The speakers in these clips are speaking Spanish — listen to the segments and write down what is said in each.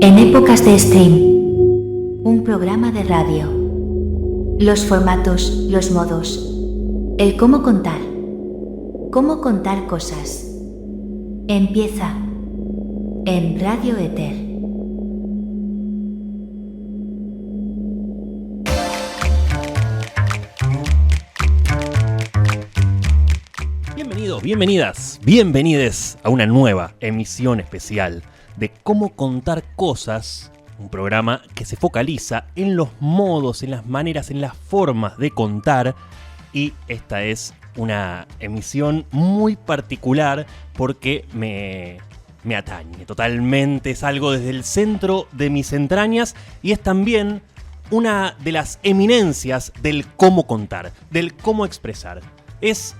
En épocas de stream, un programa de radio. Los formatos, los modos, el cómo contar cosas. Empieza en Radio Éter. Bienvenidos, bienvenidas, bienvenides a una nueva emisión especial de Cómo contar cosas, un programa que se focaliza en los modos, en las maneras, en las formas de contar, y esta es una emisión muy particular porque me atañe totalmente, es algo desde el centro de mis entrañas y es también una de las eminencias del cómo contar, del cómo expresar. Es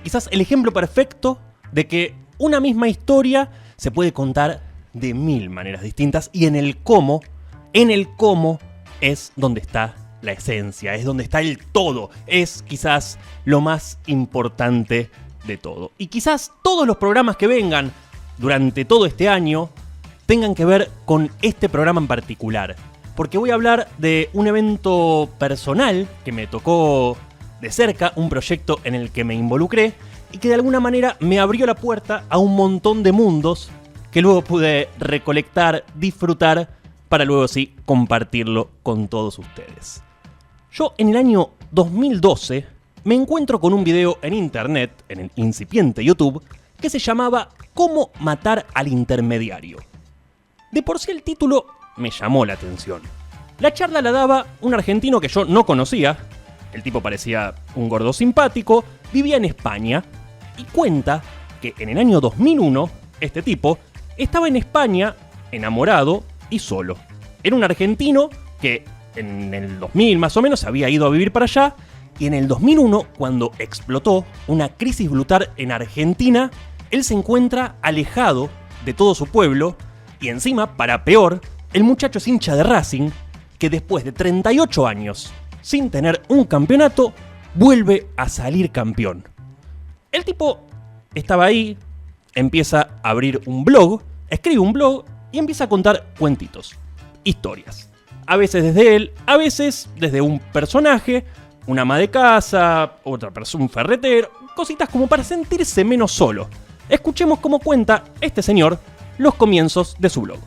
quizás el ejemplo perfecto de que una misma historia se puede contar de mil maneras distintas y en el cómo es donde está la esencia, es donde está el todo, es quizás lo más importante de todo. Y quizás todos los programas que vengan durante todo este año tengan que ver con este programa en particular, porque voy a hablar de un evento personal que me tocó de cerca, un proyecto en el que me involucré y que de alguna manera me abrió la puerta a un montón de mundos que luego pude recolectar, disfrutar, para luego sí compartirlo con todos ustedes. Yo en el año 2012 me encuentro con un video en internet, en el incipiente YouTube, que se llamaba ¿Cómo matar al intermediario? De por sí el título me llamó la atención. La charla la daba un argentino que yo no conocía. El tipo parecía un gordo simpático, vivía en España y cuenta que en el año 2001 este tipo estaba en España enamorado y solo. Era un argentino que en el 2000 más o menos había ido a vivir para allá y en el 2001, cuando explotó una crisis brutal en Argentina, él se encuentra alejado de todo su pueblo y encima, para peor, el muchacho es hincha de Racing que después de 38 años sin tener un campeonato, vuelve a salir campeón. El tipo estaba ahí, empieza a abrir un blog, escribe un blog y empieza a contar cuentitos, historias. A veces desde él, a veces desde un personaje, una ama de casa, otra persona, un ferretero, cositas como para sentirse menos solo. Escuchemos cómo cuenta este señor los comienzos de su blog.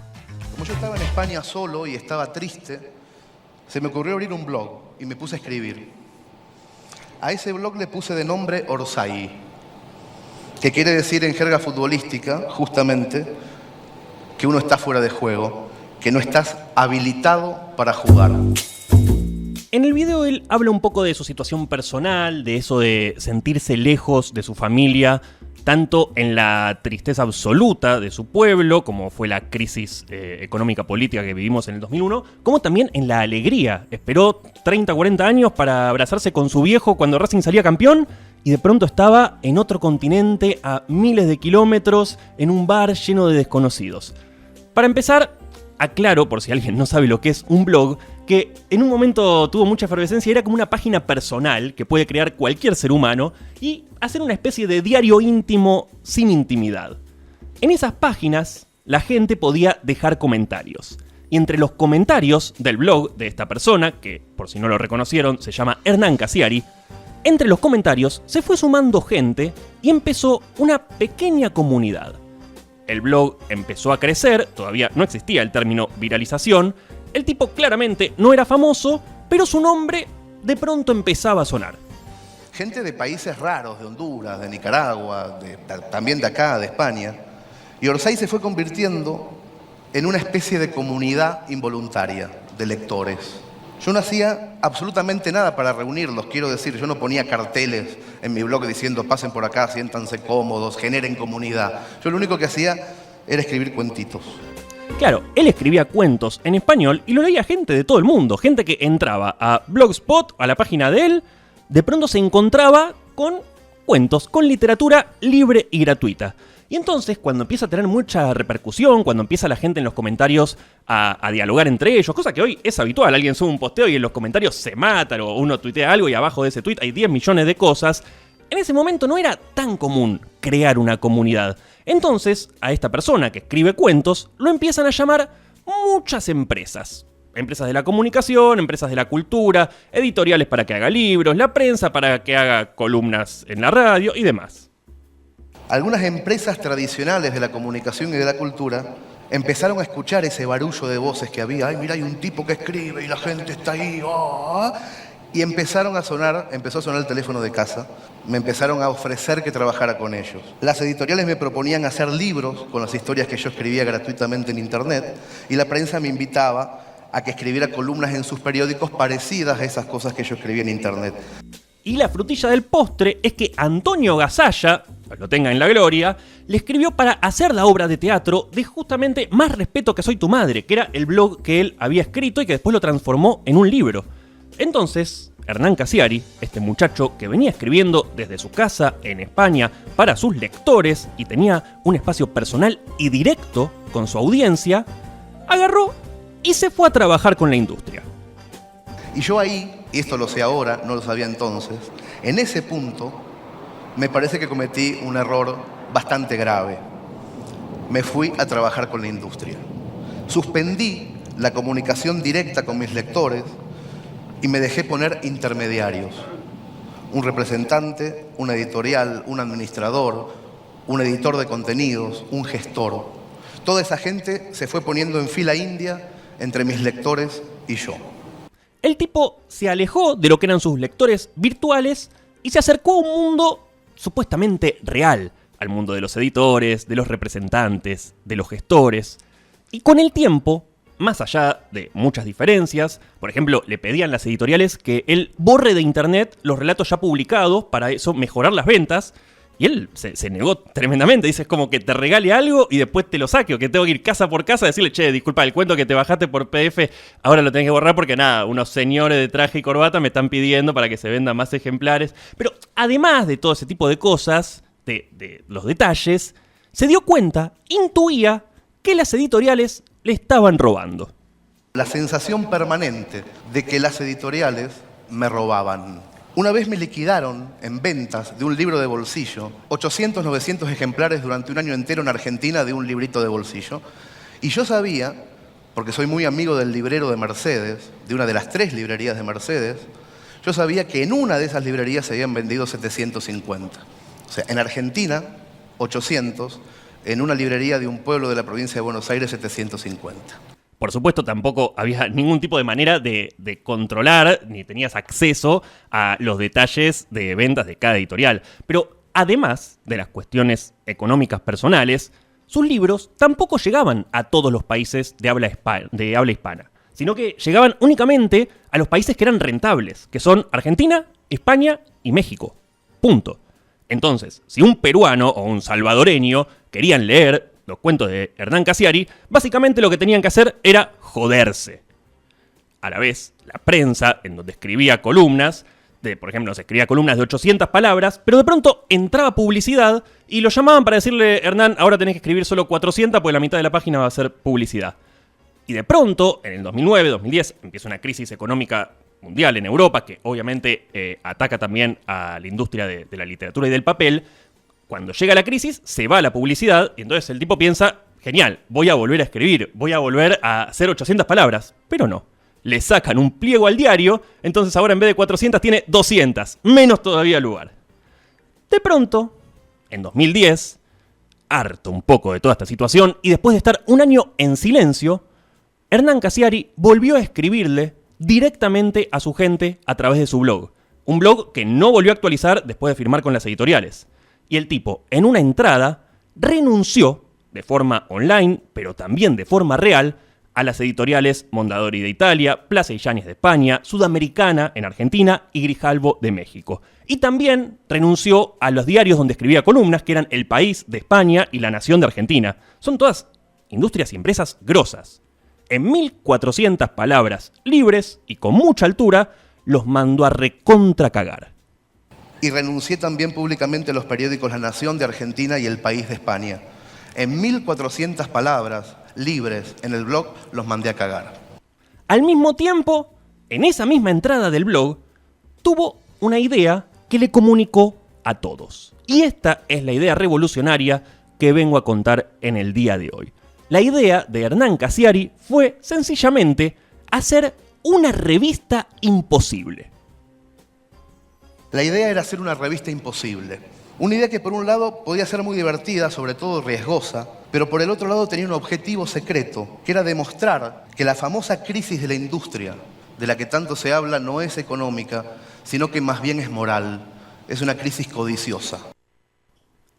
Como yo estaba en España solo y estaba triste, se me ocurrió abrir un blog y me puse a escribir. A ese blog le puse de nombre Orsay, que quiere decir en jerga futbolística, justamente, que uno está fuera de juego, que no estás habilitado para jugar. En el video él habla un poco de su situación personal, de eso de sentirse lejos de su familia, tanto en la tristeza absoluta de su pueblo, como fue la crisis económica política que vivimos en el 2001, como también en la alegría. Esperó 30, 40 años para abrazarse con su viejo cuando Racing salía campeón y de pronto estaba en otro continente a miles de kilómetros en un bar lleno de desconocidos. Para empezar, aclaro, por si alguien no sabe lo que es un blog, que en un momento tuvo mucha efervescencia, era como una página personal que puede crear cualquier ser humano y hacer una especie de diario íntimo sin intimidad. En esas páginas la gente podía dejar comentarios. Y entre los comentarios del blog de esta persona, que por si no lo reconocieron se llama Hernán Casiari, entre los comentarios se fue sumando gente y empezó una pequeña comunidad. El blog empezó a crecer, todavía no existía el término viralización. El tipo claramente no era famoso, pero su nombre de pronto empezaba a sonar. Gente de países raros, de Honduras, de Nicaragua, también de acá, de España. Y Orsay se fue convirtiendo en una especie de comunidad involuntaria de lectores. Yo no hacía absolutamente nada para reunirlos, quiero decir, yo no ponía carteles en mi blog diciendo pasen por acá, siéntanse cómodos, generen comunidad. Yo lo único que hacía era escribir cuentitos. Claro, él escribía cuentos en español y lo leía gente de todo el mundo, gente que entraba a Blogspot, a la página de él, de pronto se encontraba con cuentos, con literatura libre y gratuita. Y entonces, cuando empieza a tener mucha repercusión, cuando empieza la gente en los comentarios a dialogar entre ellos, cosa que hoy es habitual, alguien sube un posteo y en los comentarios se matan, o uno tuitea algo y abajo de ese tuit hay 10 millones de cosas, en ese momento no era tan común crear una comunidad. Entonces, a esta persona que escribe cuentos, lo empiezan a llamar muchas empresas. Empresas de la comunicación, empresas de la cultura, editoriales para que haga libros, la prensa para que haga columnas en la radio y demás. Algunas empresas tradicionales de la comunicación y de la cultura empezaron a escuchar ese barullo de voces que había. Ay, mira, hay un tipo que escribe y la gente está ahí. Oh. Y empezó a sonar el teléfono de casa. Me empezaron a ofrecer que trabajara con ellos. Las editoriales me proponían hacer libros con las historias que yo escribía gratuitamente en internet y la prensa me invitaba a que escribiera columnas en sus periódicos parecidas a esas cosas que yo escribía en internet. Y la frutilla del postre es que Antonio Gasalla, lo tenga en la gloria, le escribió para hacer la obra de teatro de justamente Más respeto que soy tu madre, que era el blog que él había escrito y que después lo transformó en un libro. Entonces, Hernán Cassiari, este muchacho que venía escribiendo desde su casa en España para sus lectores y tenía un espacio personal y directo con su audiencia, agarró y se fue a trabajar con la industria. Y yo ahí, y esto lo sé ahora, no lo sabía entonces, en ese punto me parece que cometí un error bastante grave. Me fui a trabajar con la industria. Suspendí la comunicación directa con mis lectores y me dejé poner intermediarios. Un representante, un editorial, un administrador, un editor de contenidos, un gestor. Toda esa gente se fue poniendo en fila india entre mis lectores y yo. El tipo se alejó de lo que eran sus lectores virtuales y se acercó a un mundo supuestamente real, al mundo de los editores, de los representantes, de los gestores. Y con el tiempo, más allá de muchas diferencias, por ejemplo, le pedían las editoriales que él borre de internet los relatos ya publicados para eso mejorar las ventas. Y él se negó tremendamente, dice, es como que te regale algo y después te lo saque, o que tengo que ir casa por casa a decirle, che, disculpa, el cuento que te bajaste por PDF, ahora lo tenés que borrar porque nada, unos señores de traje y corbata me están pidiendo para que se vendan más ejemplares. Pero además de todo ese tipo de cosas, de los detalles, se dio cuenta, intuía, que las editoriales le estaban robando. La sensación permanente de que las editoriales me robaban. Una vez me liquidaron en ventas de un libro de bolsillo 800, 900 ejemplares durante un año entero en Argentina de un librito de bolsillo. Y yo sabía, porque soy muy amigo del librero de Mercedes, de una de las 3 librerías de Mercedes, yo sabía que en una de esas librerías se habían vendido 750. O sea, en Argentina, 800, en una librería de un pueblo de la provincia de Buenos Aires, 750. Por supuesto, tampoco había ningún tipo de manera de controlar, ni tenías acceso a los detalles de ventas de cada editorial. Pero además de las cuestiones económicas personales, sus libros tampoco llegaban a todos los países de habla hispana, sino que llegaban únicamente a los países que eran rentables, que son Argentina, España y México. Punto. Entonces, si un peruano o un salvadoreño querían leer los cuentos de Hernán Cassiari, básicamente lo que tenían que hacer era joderse. A la vez, la prensa, en donde escribía columnas, por ejemplo, se escribía columnas de 800 palabras, pero de pronto entraba publicidad y lo llamaban para decirle, Hernán, ahora tenés que escribir solo 400 porque la mitad de la página va a ser publicidad. Y de pronto, en el 2009, 2010, empieza una crisis económica mundial en Europa, que obviamente ataca también a la industria de la literatura y del papel. Cuando llega la crisis, se va la publicidad y entonces el tipo piensa, genial, voy a volver a escribir, voy a volver a hacer 800 palabras. Pero no, le sacan un pliego al diario, entonces ahora en vez de 400 tiene 200, menos todavía lugar. De pronto, en 2010, harto un poco de toda esta situación y después de estar un año en silencio, Hernán Cassiari volvió a escribirle directamente a su gente a través de su blog. Un blog que no volvió a actualizar después de firmar con las editoriales. Y el tipo, en una entrada, renunció, de forma online, pero también de forma real, a las editoriales Mondadori de Italia, Plaza y Yáñez de España, Sudamericana en Argentina y Grijalbo de México. Y también renunció a los diarios donde escribía columnas, que eran El País de España y La Nación de Argentina. Son todas industrias y empresas grosas. En 1400 palabras libres y con mucha altura, los mandó a recontra cagar. Y renuncié también públicamente a los periódicos La Nación de Argentina y El País de España. En 1400 palabras libres en el blog los mandé a cagar. Al mismo tiempo, en esa misma entrada del blog, tuvo una idea que le comunicó a todos. Y esta es la idea revolucionaria que vengo a contar en el día de hoy. La idea de Hernán Cassiari fue sencillamente hacer una revista imposible. La idea era hacer una revista imposible. Una idea que por un lado podía ser muy divertida, sobre todo riesgosa, pero por el otro lado tenía un objetivo secreto, que era demostrar que la famosa crisis de la industria, de la que tanto se habla, no es económica, sino que más bien es moral. Es una crisis codiciosa.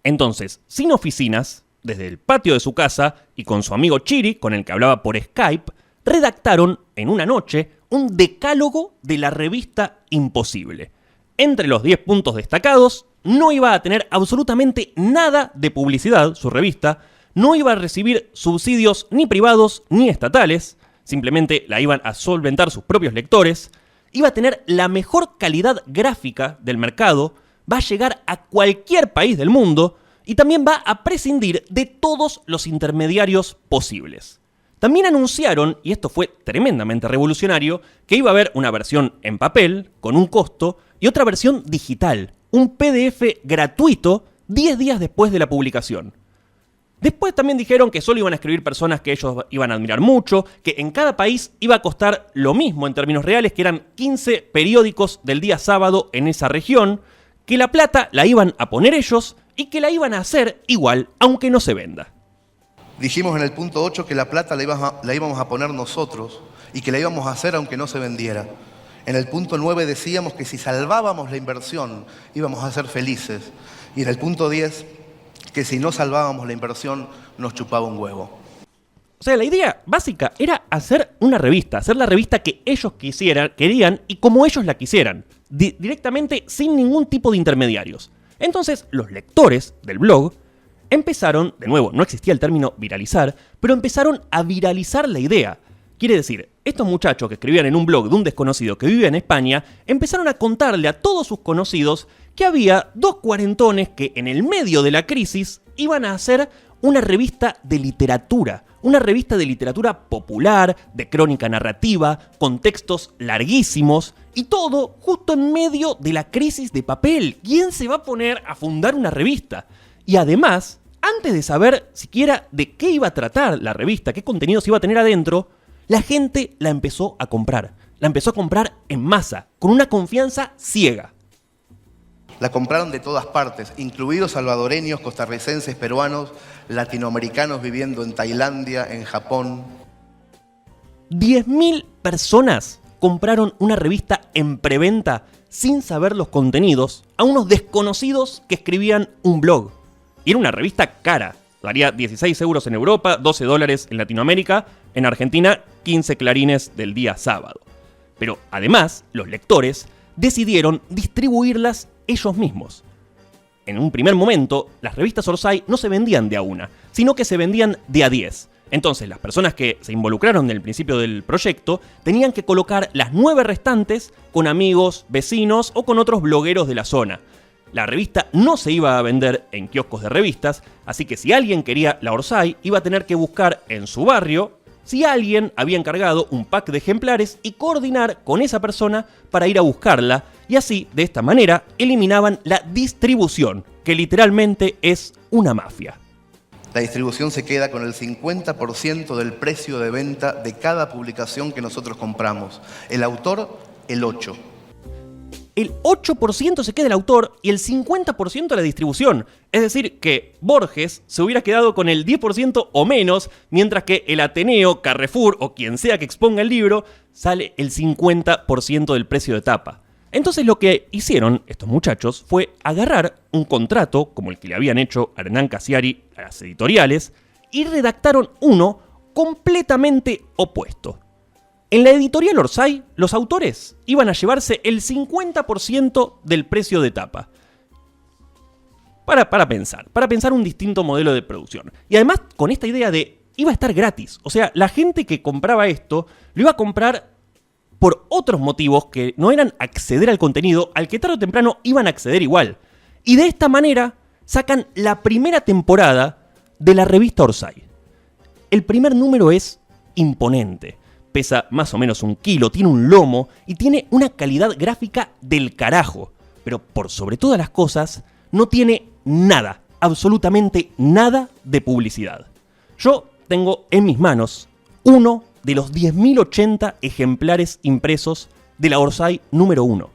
Entonces, sin oficinas, desde el patio de su casa y con su amigo Chiri, con el que hablaba por Skype, redactaron en una noche un decálogo de la revista Imposible. Entre los 10 puntos destacados, no iba a tener absolutamente nada de publicidad, su revista, no iba a recibir subsidios ni privados ni estatales, simplemente la iban a solventar sus propios lectores, iba a tener la mejor calidad gráfica del mercado, va a llegar a cualquier país del mundo y también va a prescindir de todos los intermediarios posibles. También anunciaron, y esto fue tremendamente revolucionario, que iba a haber una versión en papel, con un costo, y otra versión digital, un PDF gratuito 10 días después de la publicación. Después también dijeron que solo iban a escribir personas que ellos iban a admirar mucho, que en cada país iba a costar lo mismo en términos reales, que eran 15 periódicos del día sábado en esa región, que la plata la iban a poner ellos y que la iban a hacer igual, aunque no se venda. Dijimos en el punto 8 que la plata la íbamos a poner nosotros y que la íbamos a hacer aunque no se vendiera. En el punto 9 decíamos que si salvábamos la inversión íbamos a ser felices. Y en el punto 10, que si no salvábamos la inversión nos chupaba un huevo. O sea, la idea básica era hacer una revista, hacer la revista que ellos querían y como ellos la quisieran, directamente sin ningún tipo de intermediarios. Entonces, los lectores del blog empezaron, de nuevo, no existía el término viralizar, pero empezaron a viralizar la idea. Quiere decir, estos muchachos que escribían en un blog de un desconocido que vivía en España, empezaron a contarle a todos sus conocidos que había dos cuarentones que en el medio de la crisis iban a hacer una revista de literatura popular, de crónica narrativa, con textos larguísimos, y todo justo en medio de la crisis de papel. ¿Quién se va a poner a fundar una revista? Y además, antes de saber siquiera de qué iba a tratar la revista, qué contenidos iba a tener adentro, la gente la empezó a comprar. La empezó a comprar en masa, con una confianza ciega. La compraron de todas partes, incluidos salvadoreños, costarricenses, peruanos, latinoamericanos viviendo en Tailandia, en Japón. 10.000 personas compraron una revista en preventa sin saber los contenidos a unos desconocidos que escribían un blog. Y era una revista cara. Daría 16 euros en Europa, 12 dólares en Latinoamérica, en Argentina 15 clarines del día sábado. Pero además, los lectores decidieron distribuirlas ellos mismos. En un primer momento, las revistas Orsay no se vendían de a una, sino que se vendían de a 10. Entonces, las personas que se involucraron en el principio del proyecto tenían que colocar las 9 restantes con amigos, vecinos o con otros blogueros de la zona. La revista no se iba a vender en kioscos de revistas, así que si alguien quería la Orsay, iba a tener que buscar en su barrio si alguien había encargado un pack de ejemplares y coordinar con esa persona para ir a buscarla, y así, de esta manera, eliminaban la distribución, que literalmente es una mafia. La distribución se queda con el 50% del precio de venta de cada publicación que nosotros compramos. El autor, el 8%. El 8% se queda el autor y el 50% la distribución. Es decir, que Borges se hubiera quedado con el 10% o menos, mientras que el Ateneo, Carrefour o quien sea que exponga el libro, sale el 50% del precio de tapa. Entonces lo que hicieron estos muchachos fue agarrar un contrato, como el que le habían hecho a Hernán Cassiari a las editoriales, y redactaron uno completamente opuesto. En la editorial Orsay, los autores iban a llevarse el 50% del precio de tapa. Para pensar un distinto modelo de producción. Y además con esta idea de iba a estar gratis. O sea, la gente que compraba esto lo iba a comprar por otros motivos que no eran acceder al contenido, al que tarde o temprano iban a acceder igual. Y de esta manera sacan la primera temporada de la revista Orsay. El primer número es imponente. Pesa más o menos 1 kilo, tiene un lomo y tiene una calidad gráfica del carajo. Pero por sobre todas las cosas, no tiene nada, absolutamente nada de publicidad. Yo tengo en mis manos uno de los 10.080 ejemplares impresos de la Orsay número 1.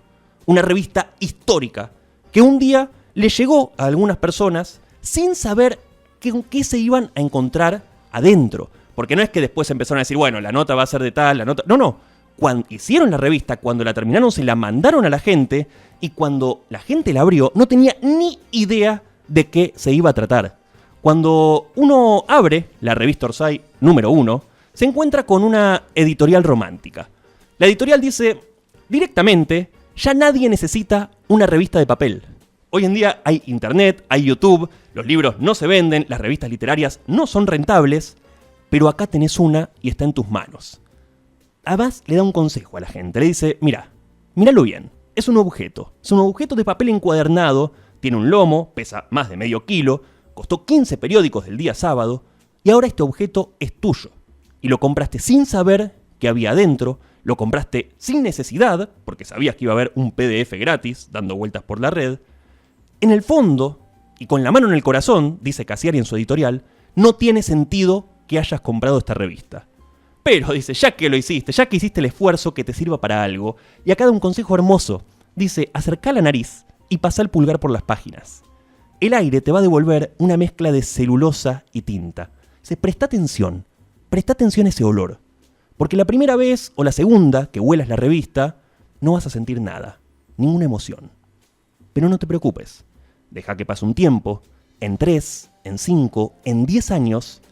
Una revista histórica que un día le llegó a algunas personas sin saber con qué se iban a encontrar adentro. Porque no es que después empezaron a decir, bueno, la nota va a ser de tal, la nota... No. Cuando hicieron la revista, cuando la terminaron, se la mandaron a la gente, y cuando la gente la abrió, no tenía ni idea de qué se iba a tratar. Cuando uno abre la revista Orsay número 1, se encuentra con una editorial romántica. La editorial dice, directamente, ya nadie necesita una revista de papel. Hoy en día hay internet, hay YouTube, los libros no se venden, las revistas literarias no son rentables, pero acá tenés una y está en tus manos. Además, le da un consejo a la gente. Le dice, míralo bien. Es un objeto de papel encuadernado, tiene un lomo, pesa más de medio kilo, costó 15 periódicos del día sábado, y ahora este objeto es tuyo. Y lo compraste sin saber qué había adentro, lo compraste sin necesidad, porque sabías que iba a haber un PDF gratis dando vueltas por la red. En el fondo, y con la mano en el corazón, dice Cassiari en su editorial, no tiene sentido que hayas comprado esta revista. Pero, dice, ya que lo hiciste, ya que hiciste el esfuerzo, que te sirva para algo. Y acá da un consejo hermoso. Dice, acercá la nariz y pasá el pulgar por las páginas. El aire te va a devolver una mezcla de celulosa y tinta. Dice, presta atención a ese olor. Porque la primera vez o la segunda que huelas la revista, no vas a sentir nada, ninguna emoción. Pero no te preocupes, deja que pase un tiempo, en 3, en 5, en 10 años,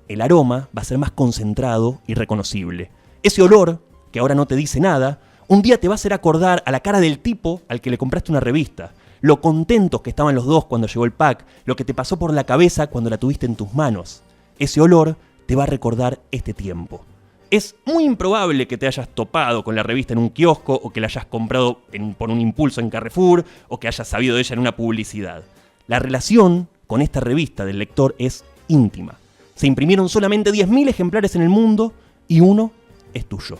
el aroma va a ser más concentrado y reconocible. Ese olor, que ahora no te dice nada, un día te va a hacer acordar a la cara del tipo al que le compraste una revista, lo contentos que estaban los dos cuando llegó el pack, lo que te pasó por la cabeza cuando la tuviste en tus manos. Ese olor te va a recordar este tiempo. Es muy improbable que te hayas topado con la revista en un kiosco o que la hayas comprado por un impulso en Carrefour o que hayas sabido de ella en una publicidad. La relación con esta revista del lector es íntima. Se imprimieron solamente 10.000 ejemplares en el mundo y uno es tuyo.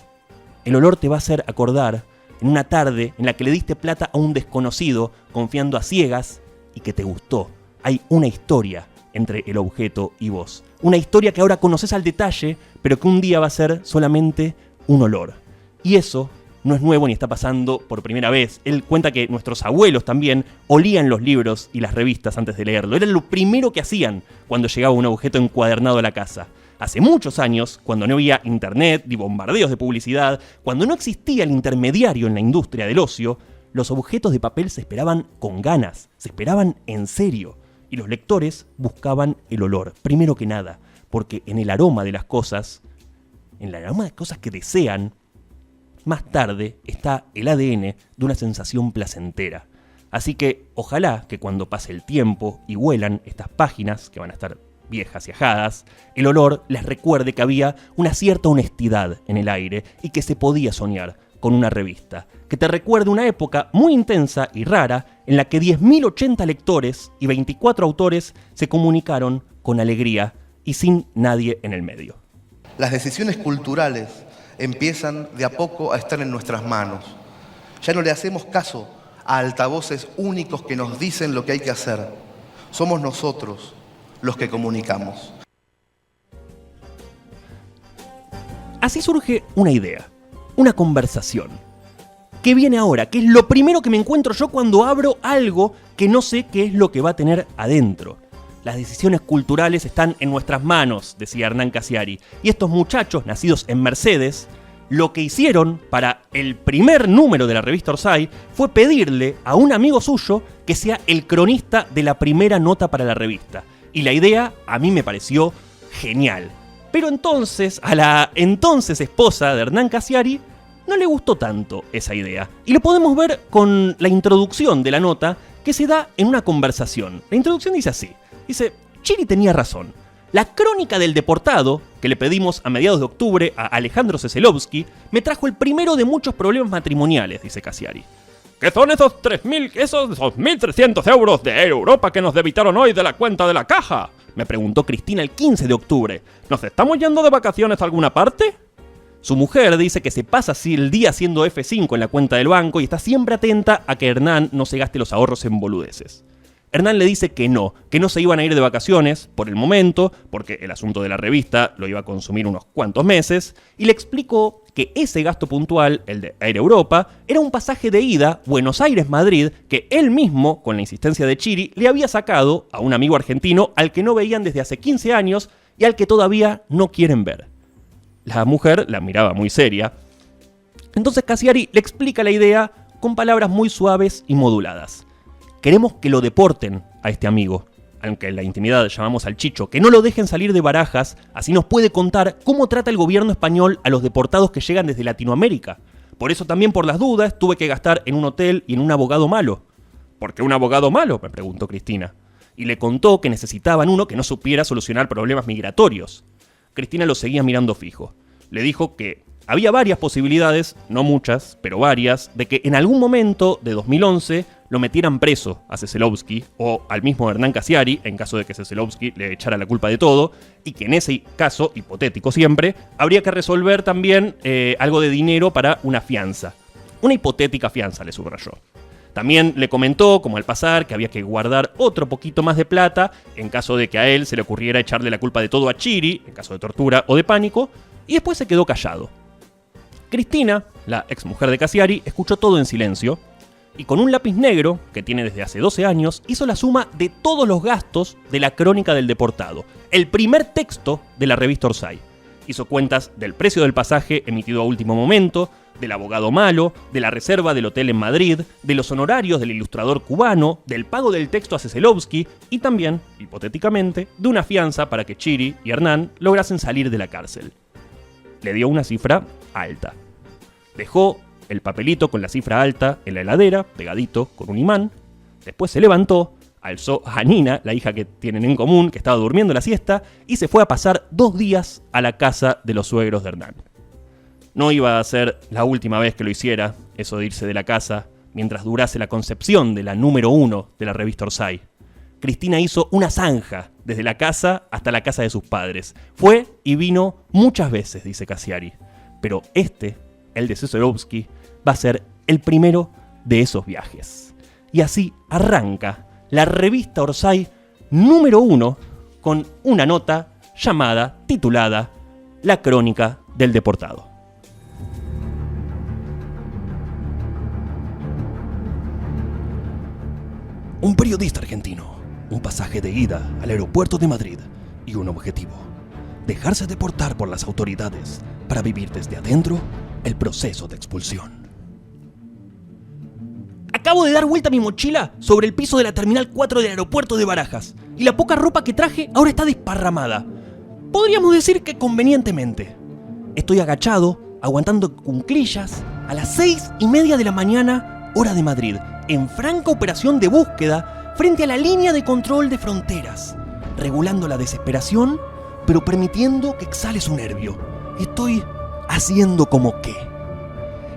El olor te va a hacer acordar en una tarde en la que le diste plata a un desconocido confiando a ciegas y que te gustó. Hay una historia entre el objeto y vos. Una historia que ahora conoces al detalle, pero que un día va a ser solamente un olor. Y eso no es nuevo ni está pasando por primera vez. Él cuenta que nuestros abuelos también olían los libros y las revistas antes de leerlo. Era lo primero que hacían cuando llegaba un objeto encuadernado a la casa. Hace muchos años, cuando no había internet ni bombardeos de publicidad, cuando no existía el intermediario en la industria del ocio, los objetos de papel se esperaban con ganas, se esperaban en serio. Y los lectores buscaban el olor, primero que nada, porque en el aroma de las cosas, en el aroma de cosas que desean, más tarde está el ADN de una sensación placentera. Así que ojalá que cuando pase el tiempo y huelan estas páginas, que van a estar viejas y ajadas, el olor les recuerde que había una cierta honestidad en el aire y que se podía soñar con una revista. Que te recuerde una época muy intensa y rara en la que 10.080 lectores y 24 autores se comunicaron con alegría y sin nadie en el medio. Las decisiones culturales empiezan de a poco a estar en nuestras manos. Ya no le hacemos caso a altavoces únicos que nos dicen lo que hay que hacer. Somos nosotros los que comunicamos. Así surge una idea, una conversación. ¿Qué viene ahora? ¿Qué es lo primero que me encuentro yo cuando abro algo que no sé qué es lo que va a tener adentro? Las decisiones culturales están en nuestras manos, decía Hernán Cassiari. Y estos muchachos, nacidos en Mercedes, lo que hicieron para el primer número de la revista Orsay fue pedirle a un amigo suyo que sea el cronista de la primera nota para la revista. Y la idea a mí me pareció genial. Pero entonces, a la entonces esposa de Hernán Cassiari, no le gustó tanto esa idea. Y lo podemos ver con la introducción de la nota que se da en una conversación. La introducción dice así. Dice, Chiri tenía razón. La crónica del deportado, que le pedimos a mediados de octubre a Alejandro Seselovsky, me trajo el primero de muchos problemas matrimoniales, dice Cassiari. ¿Qué son esos 2.300 euros de Europa que nos debitaron hoy de la cuenta de la caja? Me preguntó Cristina el 15 de octubre. ¿Nos estamos yendo de vacaciones a alguna parte? Su mujer dice que se pasa así el día haciendo F5 en la cuenta del banco y está siempre atenta a que Hernán no se gaste los ahorros en boludeces. Hernán le dice que no se iban a ir de vacaciones por el momento, porque el asunto de la revista lo iba a consumir unos cuantos meses, y le explicó que ese gasto puntual, el de Air Europa, era un pasaje de ida Buenos Aires-Madrid que él mismo, con la insistencia de Chiri, le había sacado a un amigo argentino al que no veían desde hace 15 años y al que todavía no quieren ver. La mujer la miraba muy seria. Entonces Cassiari le explica la idea con palabras muy suaves y moduladas. Queremos que lo deporten a este amigo, aunque en la intimidad llamamos al Chicho, que no lo dejen salir de Barajas, así nos puede contar cómo trata el gobierno español a los deportados que llegan desde Latinoamérica. Por eso también, por las dudas, tuve que gastar en un hotel y en un abogado malo. ¿Por qué un abogado malo?, me preguntó Cristina. Y le contó que necesitaban uno que no supiera solucionar problemas migratorios. Cristina lo seguía mirando fijo. Le dijo que había varias posibilidades, no muchas, pero varias, de que en algún momento de 2011 lo metieran preso a Seselovsky o al mismo Hernán Cassiari, en caso de que Seselovsky le echara la culpa de todo, y que en ese caso, hipotético siempre, habría que resolver también algo de dinero para una fianza. Una hipotética fianza, le subrayó. También le comentó, como al pasar, que había que guardar otro poquito más de plata en caso de que a él se le ocurriera echarle la culpa de todo a Chiri, en caso de tortura o de pánico, y después se quedó callado. Cristina, la exmujer de Cassiari, escuchó todo en silencio y con un lápiz negro, que tiene desde hace 12 años, hizo la suma de todos los gastos de la Crónica del Deportado, el primer texto de la revista Orsay. Hizo cuentas del precio del pasaje emitido a último momento, del abogado malo, de la reserva del hotel en Madrid, de los honorarios del ilustrador cubano, del pago del texto a Seselovsky y también, hipotéticamente, de una fianza para que Chiri y Hernán lograsen salir de la cárcel. Le dio una cifra alta. Dejó el papelito con la cifra alta en la heladera, pegadito con un imán. Después se levantó, alzó a Nina, la hija que tienen en común, que estaba durmiendo la siesta, y se fue a pasar 2 días a la casa de los suegros de Hernán. No iba a ser la última vez que lo hiciera, eso de irse de la casa, mientras durase la concepción de la número 1 de la revista Orsay. Cristina hizo una zanja desde la casa hasta la casa de sus padres. Fue y vino muchas veces, dice Cassiari. Pero el de Seselovsky, va a ser el primero de esos viajes. Y así arranca la revista Orsay número 1 con una nota titulada La Crónica del Deportado. Un periodista argentino, un pasaje de ida al aeropuerto de Madrid y un objetivo: dejarse deportar por las autoridades para vivir desde adentro el proceso de expulsión. Acabo de dar vuelta a mi mochila sobre el piso de la Terminal 4 del aeropuerto de Barajas y la poca ropa que traje ahora está desparramada. Podríamos decir que convenientemente. Estoy agachado, aguantando cuclillas, a las 6:30 de la mañana, hora de Madrid, en franca operación de búsqueda frente a la línea de control de fronteras, regulando la desesperación, pero permitiendo que exhale su nervio. Estoy haciendo como que.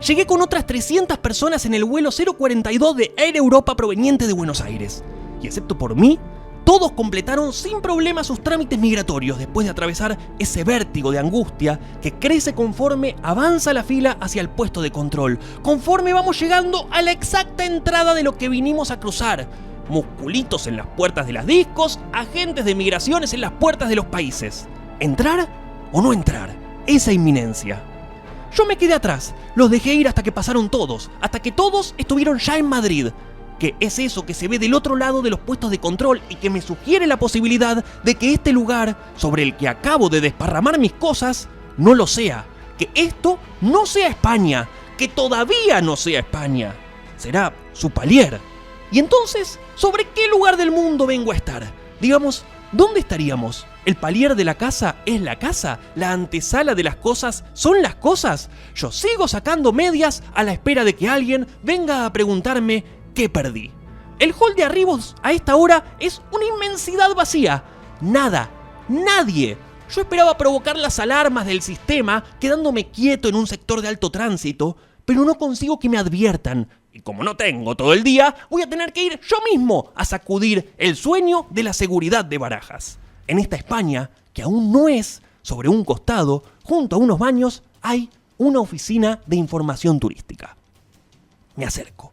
Llegué con otras 300 personas en el vuelo 042 de Air Europa proveniente de Buenos Aires. Y excepto por mí, todos completaron sin problema sus trámites migratorios después de atravesar ese vértigo de angustia que crece conforme avanza la fila hacia el puesto de control, conforme vamos llegando a la exacta entrada de lo que vinimos a cruzar. Musculitos en las puertas de las discos, agentes de migraciones en las puertas de los países. ¿Entrar o no entrar? Esa inminencia. Yo me quedé atrás, los dejé ir hasta que pasaron todos, hasta que todos estuvieron ya en Madrid. Que es eso que se ve del otro lado de los puestos de control y que me sugiere la posibilidad de que este lugar, sobre el que acabo de desparramar mis cosas, no lo sea. Que esto no sea España, que todavía no sea España. Será su palier. Y entonces, ¿sobre qué lugar del mundo vengo a estar? Digamos, ¿dónde estaríamos? ¿El palier de la casa es la casa? ¿La antesala de las cosas son las cosas? Yo sigo sacando medias a la espera de que alguien venga a preguntarme qué perdí. El hall de arribos a esta hora es una inmensidad vacía. Nada, nadie. Yo esperaba provocar las alarmas del sistema quedándome quieto en un sector de alto tránsito, pero no consigo que me adviertan. Y como no tengo todo el día, voy a tener que ir yo mismo a sacudir el sueño de la seguridad de Barajas. En esta España, que aún no es, sobre un costado, junto a unos baños, hay una oficina de información turística. Me acerco.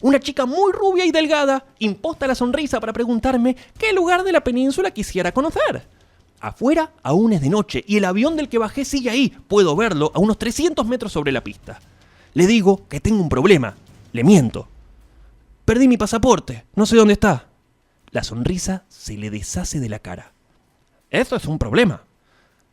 Una chica muy rubia y delgada imposta la sonrisa para preguntarme qué lugar de la península quisiera conocer. Afuera aún es de noche y el avión del que bajé sigue ahí. Puedo verlo a unos 300 metros sobre la pista. Le digo que tengo un problema. Le miento. Perdí mi pasaporte. No sé dónde está. La sonrisa se le deshace de la cara. Eso es un problema.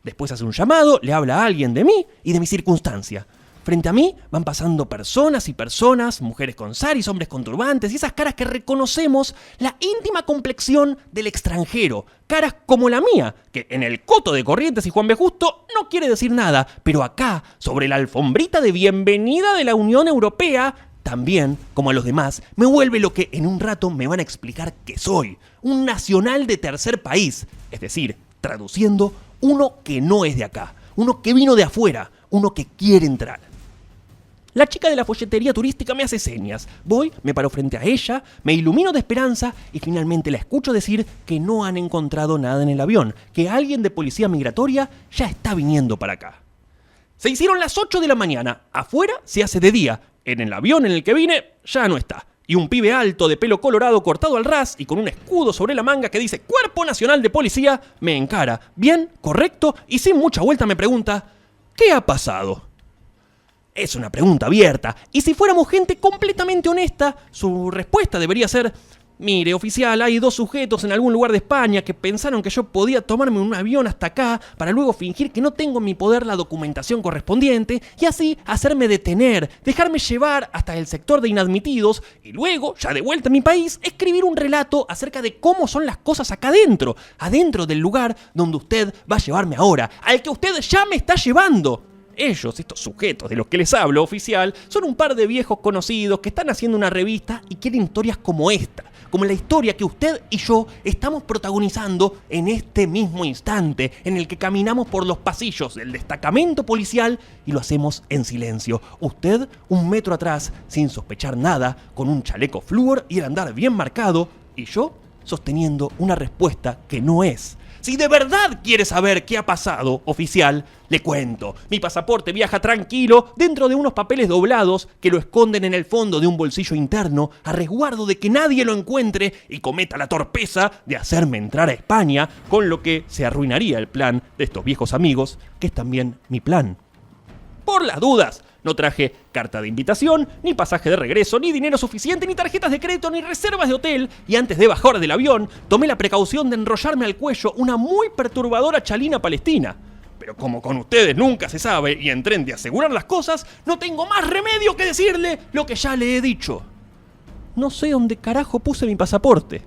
Después hace un llamado, le habla a alguien de mí y de mi circunstancia. Frente a mí van pasando personas y personas, mujeres con saris, hombres con turbantes y esas caras que reconocemos la íntima complexión del extranjero. Caras como la mía, que en el coto de Corrientes y Juan B. Justo no quiere decir nada, pero acá, sobre la alfombrita de bienvenida de la Unión Europea, también, como a los demás, me vuelve lo que en un rato me van a explicar que soy. Un nacional de tercer país, es decir, traduciendo, uno que no es de acá, uno que vino de afuera, uno que quiere entrar. La chica de la folletería turística me hace señas. Voy, me paro frente a ella, me ilumino de esperanza y finalmente la escucho decir que no han encontrado nada en el avión, que alguien de policía migratoria ya está viniendo para acá. Se hicieron las 8 de la mañana, afuera se hace de día, en el avión en el que vine ya no está. Y un pibe alto de pelo colorado cortado al ras y con un escudo sobre la manga que dice Cuerpo Nacional de Policía me encara, bien, correcto y sin mucha vuelta me pregunta ¿qué ha pasado? Es una pregunta abierta, y si fuéramos gente completamente honesta, su respuesta debería ser: mire, oficial, hay 2 sujetos en algún lugar de España que pensaron que yo podía tomarme un avión hasta acá para luego fingir que no tengo en mi poder la documentación correspondiente y así hacerme detener, dejarme llevar hasta el sector de inadmitidos y luego, ya de vuelta en mi país, escribir un relato acerca de cómo son las cosas acá adentro del lugar donde usted va a llevarme ahora, al que usted ya me está llevando. Ellos, estos sujetos de los que les hablo, oficial, son un par de viejos conocidos que están haciendo una revista y quieren historias como esta, como la historia que usted y yo estamos protagonizando en este mismo instante, en el que caminamos por los pasillos del destacamento policial y lo hacemos en silencio. Usted 1 metro atrás, sin sospechar nada, con un chaleco flúor y el andar bien marcado, y yo sosteniendo una respuesta que no es. Si de verdad quiere saber qué ha pasado, oficial, le cuento. Mi pasaporte viaja tranquilo dentro de unos papeles doblados que lo esconden en el fondo de un bolsillo interno a resguardo de que nadie lo encuentre y cometa la torpeza de hacerme entrar a España, con lo que se arruinaría el plan de estos viejos amigos, que es también mi plan. Por las dudas, no traje carta de invitación, ni pasaje de regreso, ni dinero suficiente, ni tarjetas de crédito, ni reservas de hotel. Y antes de bajar del avión, tomé la precaución de enrollarme al cuello una muy perturbadora chalina palestina. Pero como con ustedes nunca se sabe y en tren de asegurar las cosas, no tengo más remedio que decirle lo que ya le he dicho. No sé dónde carajo puse mi pasaporte.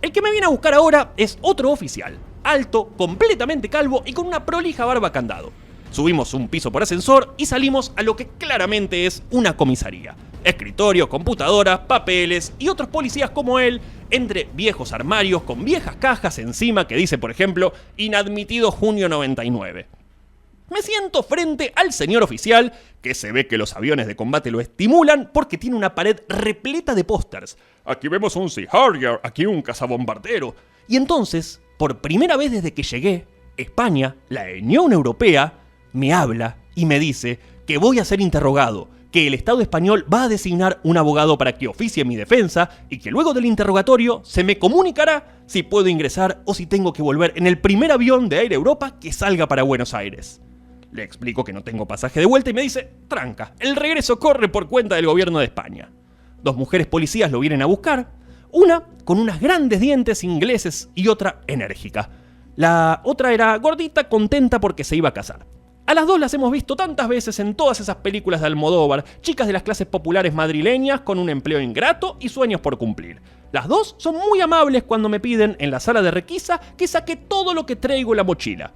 El que me viene a buscar ahora es otro oficial, alto, completamente calvo y con una prolija barba candado. Subimos un piso por ascensor y salimos a lo que claramente es una comisaría. Escritorio, computadoras, papeles y otros policías como él, entre viejos armarios con viejas cajas encima que dice, por ejemplo, inadmitido junio 99. Me siento frente al señor oficial, que se ve que los aviones de combate lo estimulan porque tiene una pared repleta de pósters. Aquí vemos un Sea Harrier, aquí un cazabombardero. Y entonces, por primera vez desde que llegué, España, la Unión Europea, me habla y me dice que voy a ser interrogado, que el Estado español va a designar un abogado para que oficie mi defensa y que luego del interrogatorio se me comunicará si puedo ingresar o si tengo que volver en el primer avión de Air Europa que salga para Buenos Aires. Le explico que no tengo pasaje de vuelta y me dice, tranca, el regreso corre por cuenta del gobierno de España. 2 mujeres policías lo vienen a buscar, una con unas grandes dientes ingleses y otra enérgica. La otra era gordita, contenta porque se iba a casar. A las 2 las hemos visto tantas veces en todas esas películas de Almodóvar, chicas de las clases populares madrileñas con un empleo ingrato y sueños por cumplir. Las 2 son muy amables cuando me piden en la sala de requisa que saque todo lo que traigo en la mochila.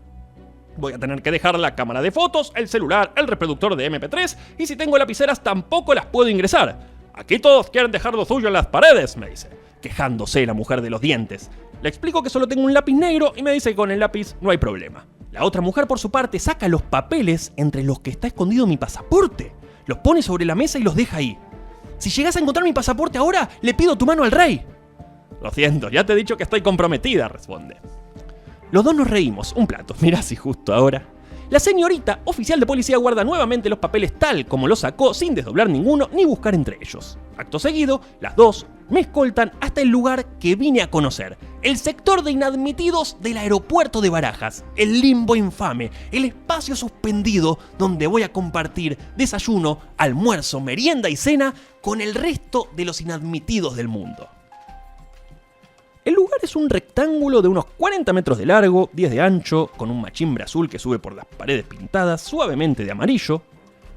Voy a tener que dejar la cámara de fotos, el celular, el reproductor de MP3 y si tengo lapiceras tampoco las puedo ingresar. Aquí todos quieren dejar lo suyo en las paredes, me dice, quejándose la mujer de los dientes. Le explico que solo tengo un lápiz negro y me dice que con el lápiz no hay problema. La otra mujer, por su parte, saca los papeles entre los que está escondido mi pasaporte. Los pone sobre la mesa y los deja ahí. Si llegas a encontrar mi pasaporte ahora, le pido tu mano al rey. Lo siento, ya te he dicho que estoy comprometida, responde. Los 2 nos reímos, un plato, mirá si justo ahora. La señorita oficial de policía guarda nuevamente los papeles tal como los sacó, sin desdoblar ninguno ni buscar entre ellos. Acto seguido, las dos me escoltan hasta el lugar que vine a conocer, el sector de inadmitidos del aeropuerto de Barajas, el limbo infame, el espacio suspendido donde voy a compartir desayuno, almuerzo, merienda y cena con el resto de los inadmitidos del mundo. El lugar es un rectángulo de unos 40 metros de largo, 10 de ancho, con un machimbre azul que sube por las paredes pintadas suavemente de amarillo.